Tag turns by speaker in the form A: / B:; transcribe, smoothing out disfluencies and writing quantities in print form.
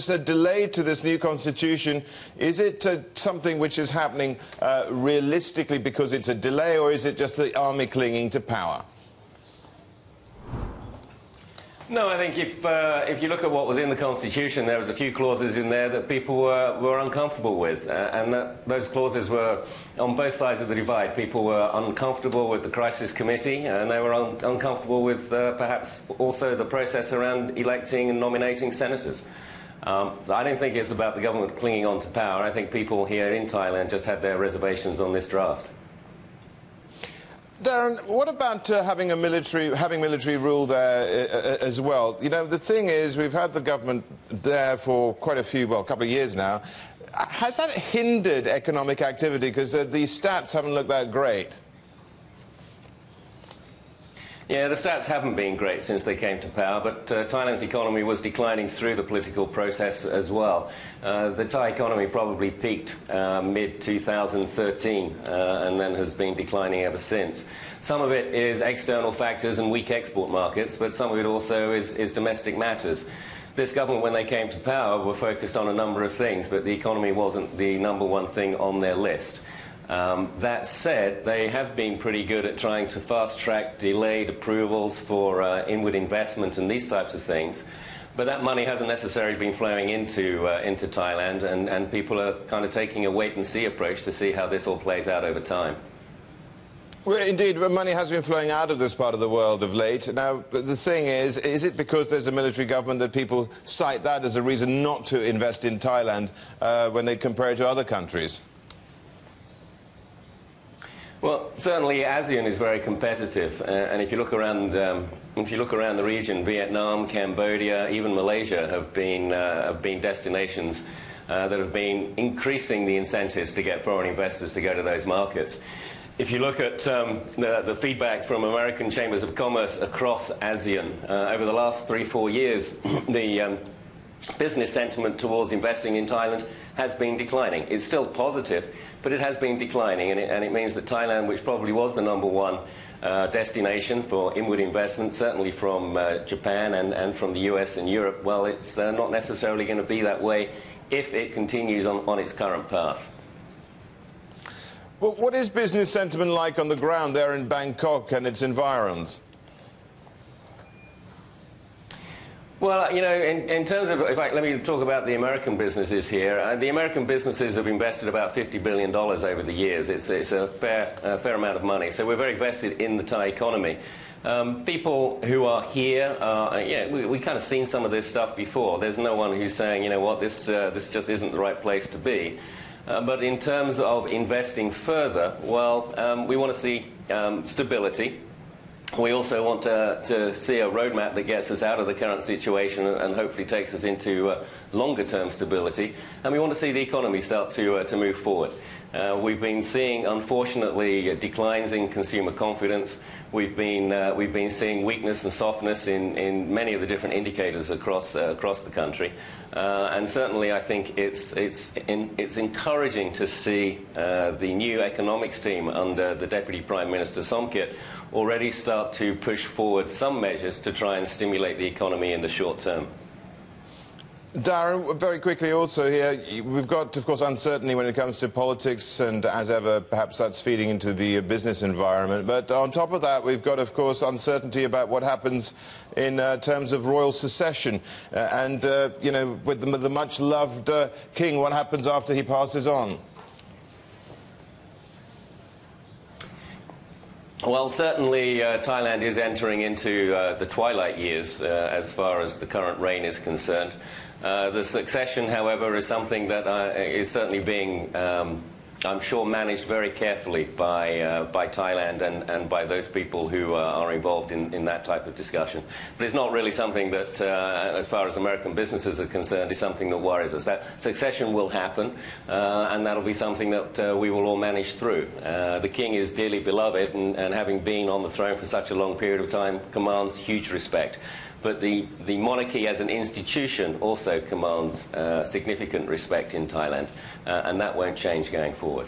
A: this delay to this new constitution, is it something which is happening realistically because it's a delay, or is it just the army clinging to power?
B: No, I think if you look at what was in the Constitution, there was a few clauses in there that people were uncomfortable with, and those clauses were on both sides of the divide. People were uncomfortable with the Crisis Committee, and they were uncomfortable with perhaps also the process around electing and nominating senators. So I don't think it's about the government clinging on to power. I think people here in Thailand just had their reservations on this draft.
A: Darren, what about having military rule there as well? You know, the thing is, we've had the government there for quite a couple of years now. Has that hindered economic activity? Because the stats haven't looked that great.
B: Yeah, the stats haven't been great since they came to power, but Thailand's economy was declining through the political process as well. The Thai economy probably peaked mid-2013 and then has been declining ever since. Some of it is external factors and weak export markets, but some of it also is domestic matters. This government, when they came to power, were focused on a number of things, but the economy wasn't the #1 thing on their list. That said, they have been pretty good at trying to fast-track delayed approvals for inward investment and these types of things. But that money hasn't necessarily been flowing into Thailand, and people are kind of taking a wait-and-see approach to see how this all plays out over time.
A: Well, indeed, money has been flowing out of this part of the world of late. Now, the thing is it because there's a military government that people cite that as a reason not to invest in Thailand when they compare it to other countries?
B: Well, certainly ASEAN is very competitive, and if you look around the region, Vietnam, Cambodia, even Malaysia have been destinations that have been increasing the incentives to get foreign investors to go to those markets. If you look at the feedback from American chambers of commerce across ASEAN over the last 3-4 years, the business sentiment towards investing in Thailand has been declining. It's still positive, but it has been declining, and it means that Thailand, which probably was the #1 destination for inward investment, certainly from Japan and from the US and Europe, well, it's not necessarily going to be that way if it continues on its current path.
A: Well, what is business sentiment like on the ground there in Bangkok and its environs?
B: Well, you know, in terms of, in fact, let me talk about the American businesses here. The American businesses have invested about $50 billion over the years. It's a fair amount of money. So we're very vested in the Thai economy. People who are here, we kind of seen some of this stuff before. There's no one who's saying, you know what, this just isn't the right place to be. But in terms of investing further, well, we want to see stability. We also want to see a roadmap that gets us out of the current situation and hopefully takes us into longer-term stability. And we want to see the economy start to move forward. We've been seeing, unfortunately, declines in consumer confidence. We've been seeing weakness and softness in many of the different indicators across the country. And certainly, I think it's encouraging to see the new economics team under the Deputy Prime Minister Somkit already start to push forward some measures to try and stimulate the economy in the short term.
A: Darren, very quickly also here, we've got, of course, uncertainty when it comes to politics, and as ever, perhaps that's feeding into the business environment. But on top of that, we've got, of course, uncertainty about what happens in terms of royal succession. You know, with the much-loved king, what happens after he passes on?
B: Well, certainly Thailand is entering into the twilight years as far as the current reign is concerned. The succession, however, is something that is certainly being, I'm sure, managed very carefully by Thailand and by those people who are involved in that type of discussion. But it's not really something that, as far as American businesses are concerned, is something that worries us. That succession will happen, and that'll be something that we will all manage through. The king is dearly beloved, and having been on the throne for such a long period of time, commands huge respect. But the monarchy as an institution also commands significant respect in Thailand, and that won't change going forward.